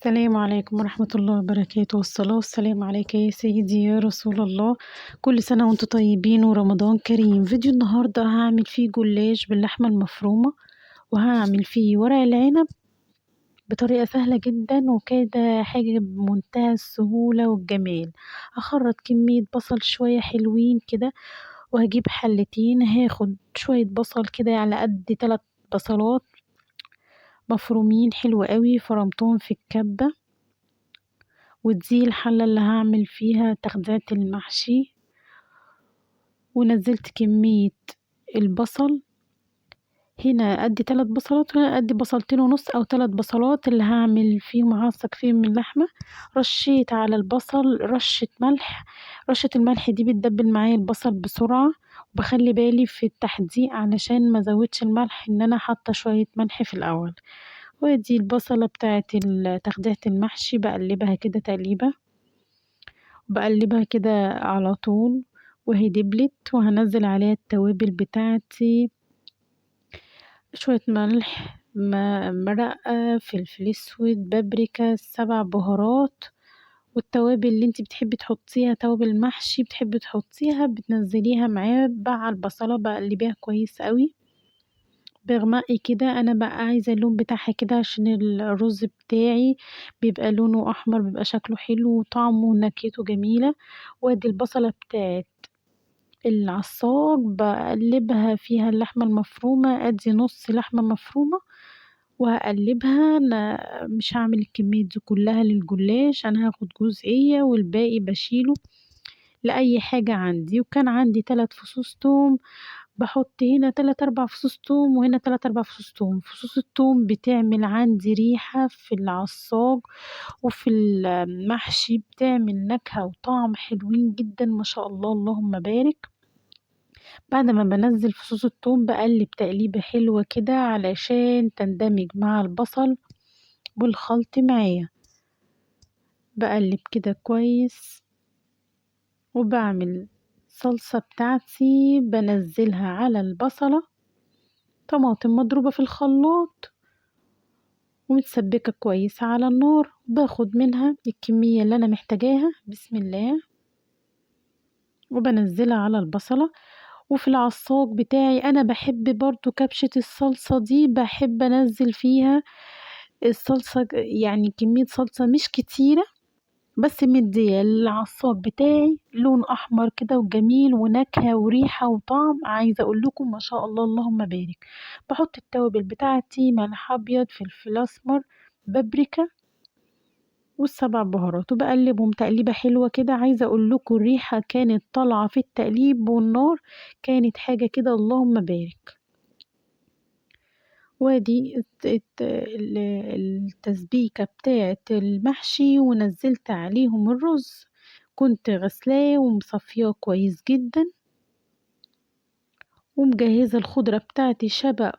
السلام عليكم ورحمة الله وبركاته، والصلاة والسلام عليك يا سيدي يا رسول الله. كل سنة وانتم طيبين ورمضان كريم. فيديو النهاردة هعمل فيه جلاش باللحمة المفرومة، وهعمل فيه ورق العنب بطريقة سهلة جدا وكده، حاجة بمنتهى السهولة والجمال. هخرط كمية بصل شوية حلوين كده، وهجيب حلتين، هاخد شوية بصل كده على قد 3 بصلات مفرومين حلو قوي، فرمتهم في الكبة. ودي الحلة اللي هعمل فيها تخديعة المحشي. ونزلت كمية البصل هنا قد 3 بصلات، وهنا قد 1.5 أو 3 بصلات اللي هعمل فيهم، هعصق فيهم من اللحمة. رشيت على البصل رشة ملح. رشة الملح دي بتدبل معايا البصل بسرعة، وبخلي بالي في التحديق علشان ما زودش الملح، ان انا حاطة شوية ملح في الاول. ودي البصلة بتاعت تخديعة المحشي، بقلبها كده تقليبة، بقلبها كده على طول. وهي دبلت، وهنزل عليها التوابل بتاعتي، شوية ملح، مرقة، فلفل اسود، بابريكا، 7 بهارات. والتوابل اللي انتي بتحبي تحطيها، توابل المحشي بتحبي تحطيها بتنزليها معاه مع البصلة، بقلبيها كويس قوي. بغمقي كده، انا بقى عايزة اللون بتاعها كده عشان الرز بتاعي بيبقى لونه احمر، بيبقى شكله حلو وطعمه ونكهته جميلة. وادي البصلة بتاعت العصاج بقلبها فيها اللحمة المفرومة، ادي نص لحمة مفرومة وهقلبها. انا مش هعمل الكمية دي كلها للجلاش، انا هاخد جزئية والباقي بشيله لأي حاجة عندي. وكان عندي 3 فصوص توم، بحط هنا 3 4 فصوص توم، وهنا 3 4 فصوص توم. فصوص التوم بتعمل عندي ريحة في العصاج وفي المحشي، بتعمل نكهة وطعم حلوين جدا ما شاء الله، اللهم بارك. بعد ما بنزل فصوص الثوم بقلب تقليبة حلوة كده علشان تندمج مع البصل والخلط معايا. بقلب كده كويس، وبعمل صلصة بتاعتي بنزلها على البصلة، طماطم مضروبة في الخلاط ومتسبكة كويس على النار. باخد منها الكمية اللي انا محتاجاها، بسم الله، وبنزلها على البصلة. وفي العصاج بتاعي انا بحب برضو كبشة الصلصة دي، بحب انزل فيها الصلصة، يعني كمية صلصة مش كتيرة، بس مدية العصاج بتاعي لون احمر كده وجميل ونكهة وريحة وطعم، عايزة اقول لكم ما شاء الله اللهم بارك. بحط التوابل بتاعتي، ملح ابيض، فلفل اسمر، بابريكا، وال7 بهارات، وبقلبهم تقليبة حلوة كده. عايزة اقول لكم الريحة كانت طالعة في التقليب والنار، كانت حاجة كده اللهم بارك. وادي التسبيكة بتاعة المحشي، ونزلت عليهم الرز، كنت غسلاه ومصفياه كويس جدا، ومجهزة الخضرة بتاعتي، شبت،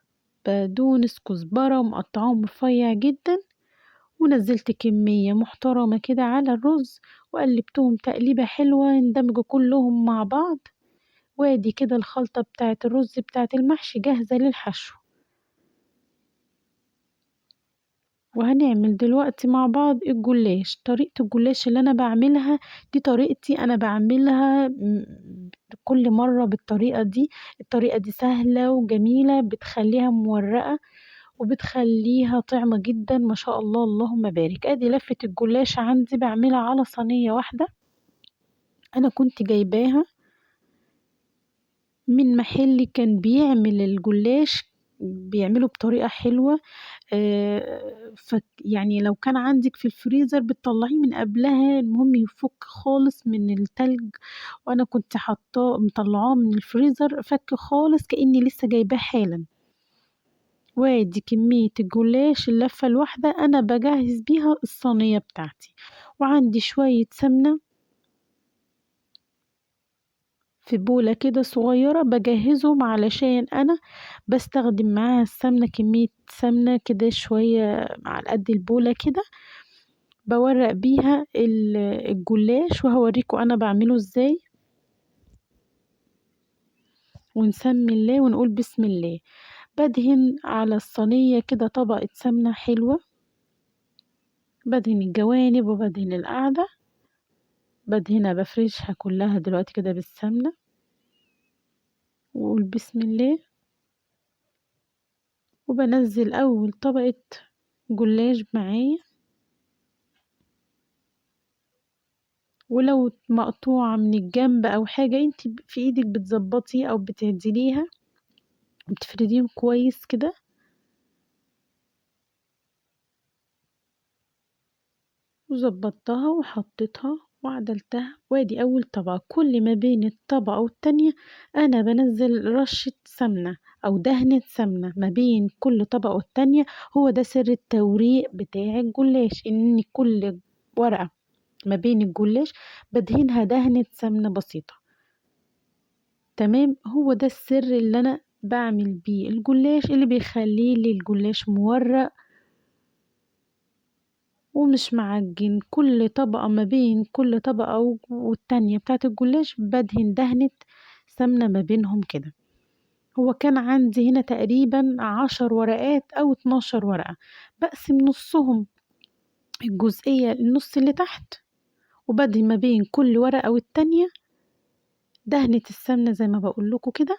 بقدونس، كزبرة، ومقطعاهم رفيع جدا. ونزلت كمية محترمة كده على الرز، وقلبتهم تقليبة حلوة يندمجوا كلهم مع بعض. وادي كده الخلطة بتاعة الرز بتاعة المحشي جاهزة للحشو. وهنعمل دلوقتي مع بعض الجلاش. طريقة الجلاش اللي انا بعملها دي طريقتي، انا بعملها كل مرة بالطريقة دي. الطريقة دي سهلة وجميلة، بتخليها مورقة وبتخليها طعمة جدا ما شاء الله اللهم بارك. ادي لفة الجلاش عندي بعملها على صينية واحدة، انا كنت جايباها من محل كان بيعمل الجلاش، بيعمله بطريقة حلوة. يعني لو كان عندك في الفريزر بتطلعيه من قبلها، المهم يفك خالص من التلج، وانا كنت حاطاه مطلعاه من الفريزر فك خالص كأني لسه جايباه حالا. وادي كمية الجلاش اللفة الواحدة انا بجهز بيها الصينية بتاعتي. وعندي شوية سمنة في بولة كده صغيرة بجهزهم، علشان انا بستخدم معاها السمنة، كمية سمنة كده شوية على قد البولة كده، بورق بيها الجلاش، وهوريكم انا بعمله ازاي. ونسمي الله ونقول بسم الله. بدهن على الصينية كده طبقة سمنة حلوة، بدهن الجوانب وبدهن القاعدة، بدهنها بفرشها كلها دلوقتي كده بالسمنة، وأقول بسم الله، وبنزل أول طبقة جلاش معايا، ولو مقطوعة من الجنب أو حاجة انتي في ايدك بتظبطي أو بتعدليها وبتفرديهم كويس كده. وظبطتها وحطيتها وعدلتها، وادي أول طبقة. كل ما بين الطبقة والتانية أنا بنزل رشة سمنة أو دهنة سمنة ما بين كل طبقة والتانية. هو ده سر التوريق بتاع الجلاش، إن كل ورقة ما بين الجلاش بدهنها دهنة سمنة بسيطة. تمام، هو ده السر اللي أنا بعمل بيه الجلاش، اللي بيخليه لي الجلاش مورق ومش معجن. كل طبقة ما بين كل طبقة والتانية بتاعة الجلاش بدهن دهنة سمنة ما بينهم كده. هو كان عندي هنا تقريبا 10 ورقات أو 12 ورقة، بقسم نصهم الجزئية النص اللي تحت، وبدهن ما بين كل ورقة والتانية دهنة السمنة زي ما بقول لكم كده،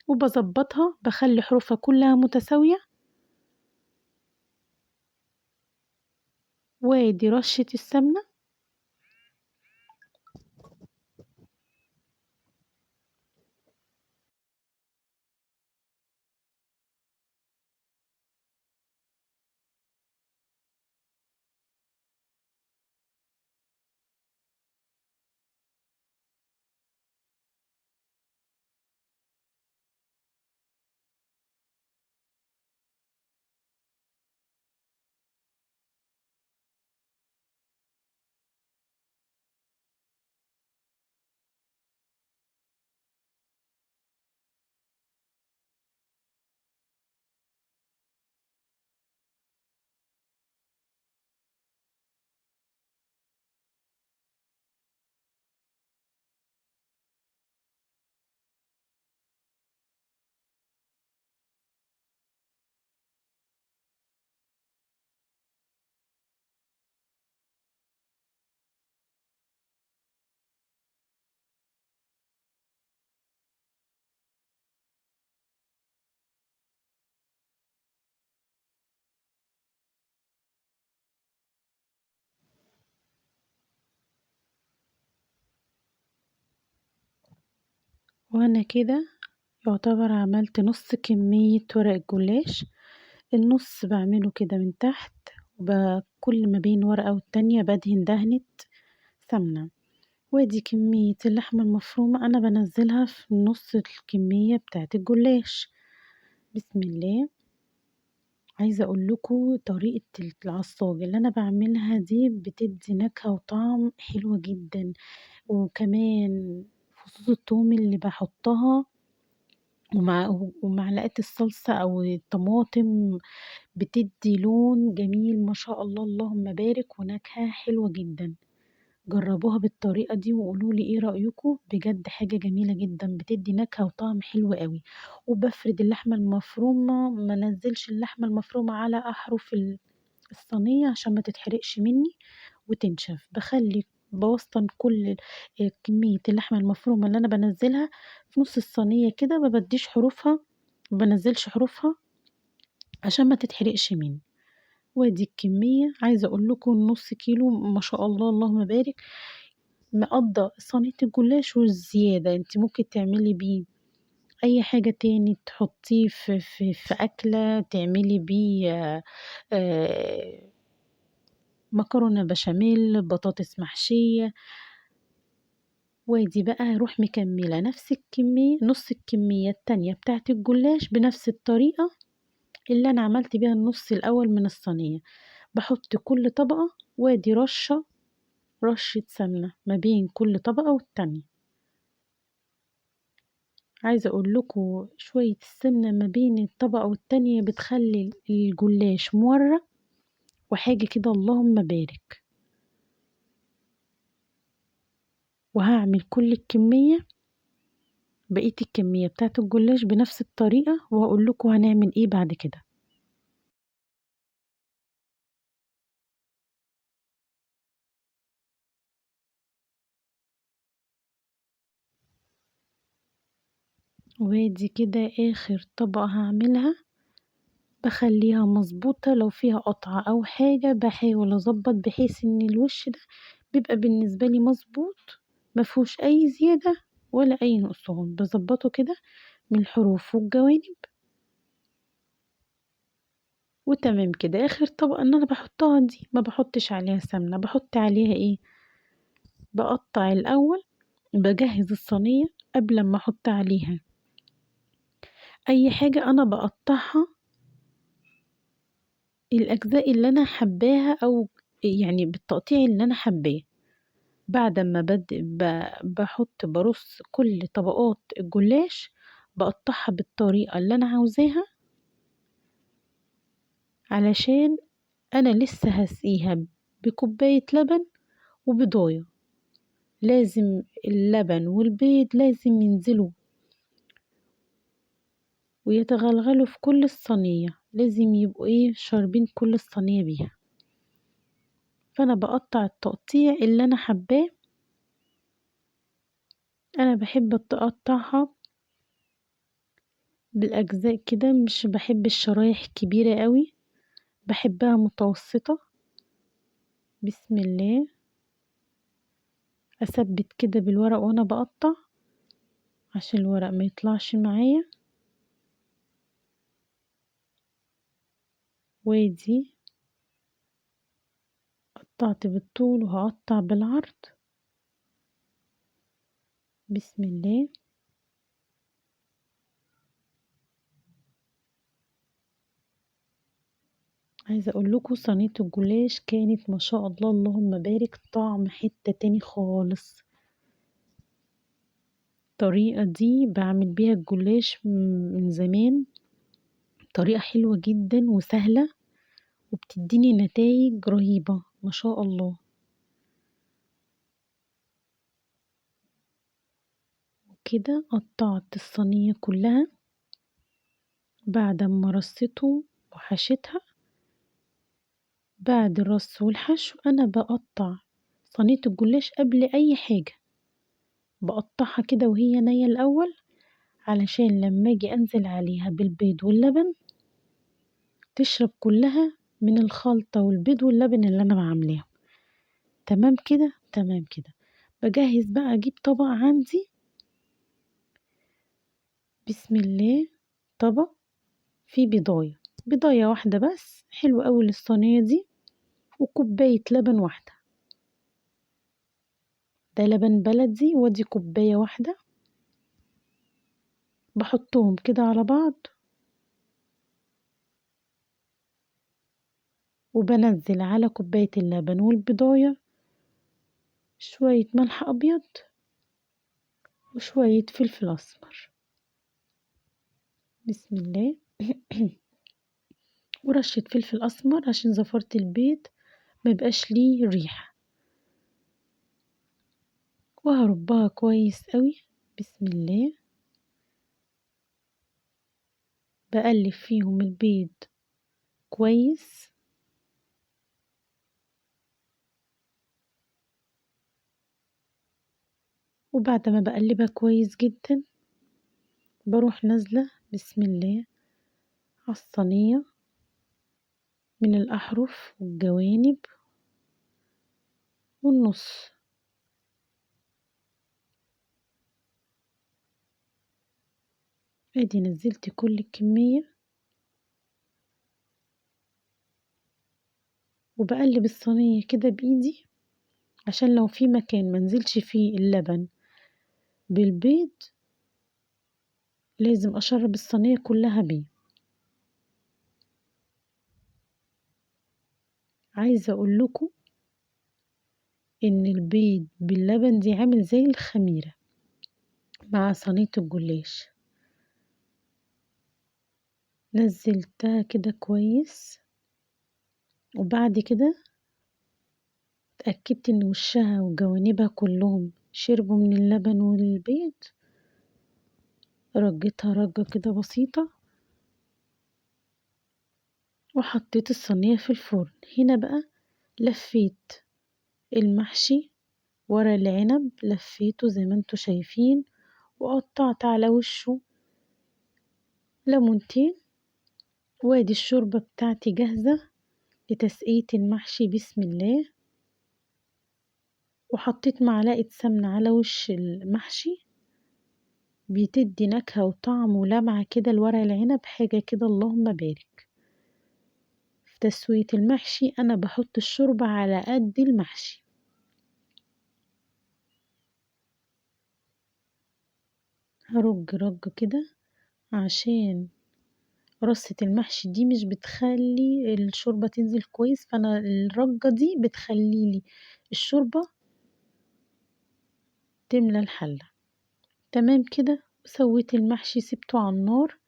وبظبطها بخلي حروفها كلها متساوية. وادي رشة السمنة، وأنا كده يعتبر عملت نص كمية ورق الجلاش. النص بعمله كده من تحت، وكل ما بين ورقة والتانية بدهن دهنة سمنة. وادي كمية اللحمة المفرومة أنا بنزلها في نص الكمية بتاعة الجلاش. بسم الله. عايزة أقول لكم طريقة العصاج اللي أنا بعملها دي بتدي نكهة وطعم حلوة جدا، وكمان فصوص الثوم اللي بحطها ومعلقة الصلصة أو الطماطم بتدي لون جميل ما شاء الله اللهم بارك، ونكهة حلوة جدا. جربوها بالطريقة دي وقولوا لي ايه رأيكم، بجد حاجة جميلة جدا بتدي نكهة وطعم حلو قوي. وبفرد اللحمة المفرومة، ما نزلش اللحمة المفرومة على أحرف الصينية عشان ما تتحرقش مني وتنشف. بوسطن كل كمية اللحمة المفرومة اللي أنا بنزلها في نص الصينية كده، ما بديش حروفها، ما بنزلش حروفها عشان ما تتحرقش مني. وادي الكمية، عايزة اقول لكم نص كيلو ما شاء الله اللهم بارك، مقضى صينية الجلاش والزيادة. انت ممكن تعملي بيه اي حاجة تاني، تحطيه في اكلة، تعملي بيه آه، مكرونة بشاميل، بطاطس محشية. وادي بقى هروح مكملة نفس الكمية، نص الكمية التانية بتاعت الجلاش بنفس الطريقة اللي انا عملت بيها النص الاول من الصينية. بحط كل طبقة وادي رشة سمنة ما بين كل طبقة والتانية. عايزة اقول لكم شوية السمنة ما بين الطبقة والتانية بتخلي الجلاش مورق وحاجة كده اللهم بارك. وهعمل كل الكمية، بقية الكمية بتاعت الجلاش بنفس الطريقة، وهقول لكم هنعمل ايه بعد كده. وادي كده اخر طبقة هعملها، بخليها مظبوطة، لو فيها قطعة او حاجة بحاول اظبط بحيث ان الوش ده بيبقى بالنسبة لي مظبوط، مفهوش اي زيادة ولا اي نقصان، بظبطه كده من الحروف والجوانب. وتمام كده. اخر طبقة ان انا بحطها دي ما بحطش عليها سمنة، بحط عليها ايه، بقطع الاول، بجهز الصينية قبل ما احط عليها اي حاجة، انا بقطعها الاجزاء اللي انا حباها، او يعني بالتقطيع اللي انا حباه. بعد ما بحط برص كل طبقات الجلاش، بقطعها بالطريقة اللي انا عاوزاها، علشان انا لسه هسقيها بكوباية لبن وبضاية. لازم اللبن والبيض لازم ينزلوا ويتغلغلوا في كل الصينية، لازم يبقوا ايه شاربين كل الصينية بيها. فانا بقطع التقطيع اللي انا حباه، انا بحب اقطعها بالاجزاء كده، مش بحب الشرايح كبيرة قوي، بحبها متوسطة. بسم الله. اثبت كده بالورق وانا بقطع عشان الورق ما يطلعش معايا. وادي قطعت بالطول وهقطع بالعرض. بسم الله. عايزة اقول لكم صينية الجلاش كانت ما شاء الله اللهم بارك، طعم حتة تاني خالص. الطريقة دي بعمل بيها الجلاش من زمان، طريقة حلوة جدا وسهلة وبتديني نتائج رهيبة ما شاء الله. وكده قطعت الصينية كلها بعد ما رصيتهم وحشيتها. بعد الرص والحشو انا بقطع صينية الجلاش قبل اي حاجة، بقطعها كده وهي نية الاول، علشان لما اجي انزل عليها بالبيض واللبن تشرب كلها من الخلطة والبيض واللبن اللي انا بعملها. تمام كده تمام كده. بجهز بقى، اجيب طبق عندي. بسم الله. طبق فيه بضاية واحدة بس، حلو قوي للصينية دي، وكوباية لبن واحدة. ده لبن بلدي، ودي كوباية واحدة. بحطهم كده على بعض، وبنزل على كوباية اللبن والبضاية شوية ملح أبيض وشوية فلفل أسمر. بسم الله. ورشة فلفل أسمر عشان زفرة البيض ميبقاش ليه ريحة. وهربها كويس قوي. بسم الله. بقلب فيهم البيض كويس، وبعد ما بقلبها كويس جدا بروح نازلة بسم الله على الصينية من الأحرف والجوانب والنص. ادي نزلت كل الكمية، وبقلب الصينية كده بإيدي عشان لو في مكان منزلش فيه اللبن بالبيض لازم أشرب الصينية كلها بيه. عايزة أقول لكم إن البيض باللبن دي عامل زي الخميرة مع صينية الجلاش. نزلتها كده كويس، وبعد كده اتأكدت إن وشها وجوانبها كلهم شربوا من اللبن والبيض، رجيتها رجة كده بسيطة، وحطيت الصينية في الفرن. هنا بقى لفيت المحشي ورق العنب، لفيته زي ما انتوا شايفين، وقطعت على وشه ليمونتين. وادي الشوربة بتاعتي جاهزة لتسقية المحشي. بسم الله. وحطيت معلقة سمنة على وش المحشي، بتدي نكهة وطعم ولمعة كده لورق العنب، حاجة كده اللهم بارك. في تسوية المحشي أنا بحط الشوربة على قد المحشي. هرج رج كده عشان رصة المحشي دي مش بتخلي الشوربة تنزل كويس، فأنا الرجة دي بتخليلي الشوربة تملى الحلة. تمام كده. سويت المحشي سبته على النار،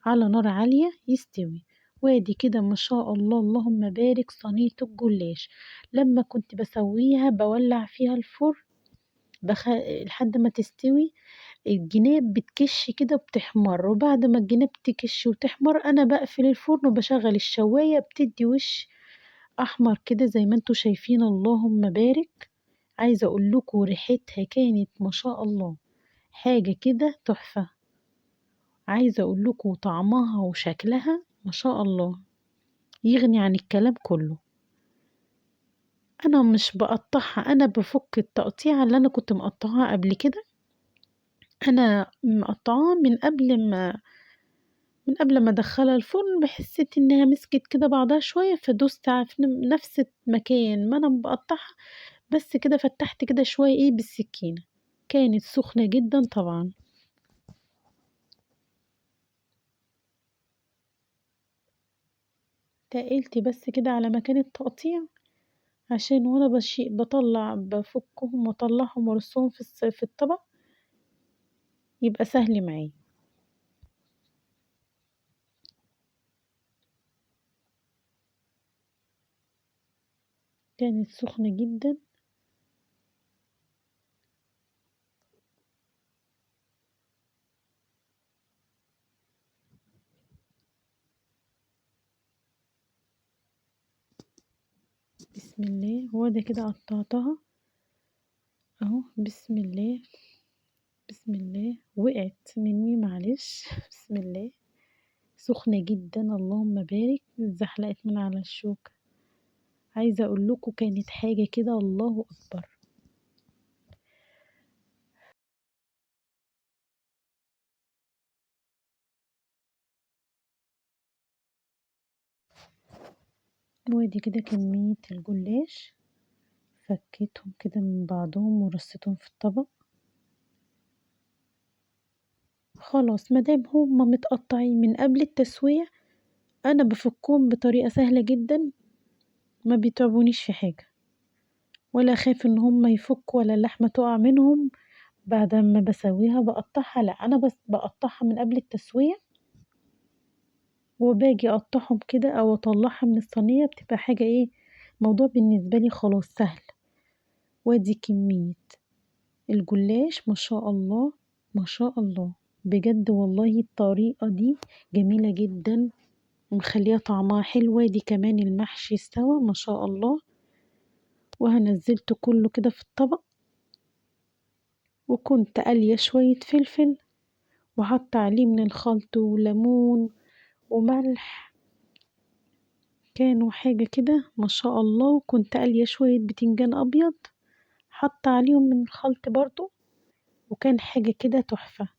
على نار عالية يستوي. وادي كده ما شاء الله اللهم بارك صينية الجلاش. لما كنت بسويها بولع فيها الفرن لحد ما تستوي. الجناب بتكش كده بتحمر، وبعد ما الجناب تكش وتحمر انا بقفل الفرن وبشغل الشواية، بتدي وش احمر كده زي ما انتوا شايفين اللهم بارك. عايزة اقول لكم ريحتها كانت ما شاء الله حاجة كده تحفة. عايزة اقول لكم طعمها وشكلها ما شاء الله يغني عن الكلام كله. انا مش بقطعها، انا بفك التقطيعة اللي انا كنت مقطعها قبل كده. انا مقطعاها من قبل ما ادخلها الفرن، بحسيت انها مسكت كده بعضها شوية فدوست في نفس المكان ما انا بقطعها. بس كده فتحت كده شوية ايه بالسكينة، كانت سخنة جدا طبعا. تقلت بس كده على مكان التقطيع عشان وانا بفكهم واطلعهم وارصهم في الطبق يبقى سهل معايا. كانت سخنة جدا. بسم الله. هو ده كده قطعتها اهو. بسم الله. بسم الله. وقعت مني معلش بسم الله. سخنة جدا اللهم بارك، اتزحلقت من على الشوكة. عايزة اقول لكم كانت حاجة كده الله اكبر. وادي كده كمية الجلاش، فكيتهم كده من بعضهم ورصيتهم في الطبق. خلاص مادام هما متقطعين من قبل التسوية انا بفكهم بطريقة سهلة جدا، ما بيتعبونيش في حاجة، ولا اخاف ان هما يفكوا ولا اللحمة تقع منهم بعد ما بسويها بقطعها. لا انا بس بقطعها من قبل التسوية، وباجي اقطعهم كده او اطلعها من الصينية بتبقى حاجة ايه، موضوع بالنسبة لي خلاص سهل. وادي كمية الجلاش ما شاء الله ما شاء الله. بجد والله الطريقة دي جميلة جدا ومخليها طعمها حلو. وادي كمان المحشي استوى ما شاء الله، وهنزلته كله كده في الطبق. وكنت قالية شوية فلفل وحط عليه من الخلط وليمون وملح، كانوا حاجة كده ما شاء الله. وكنت قالية شوية بتنجان أبيض حط عليهم من الخلط برضو، وكان حاجة كده تحفة.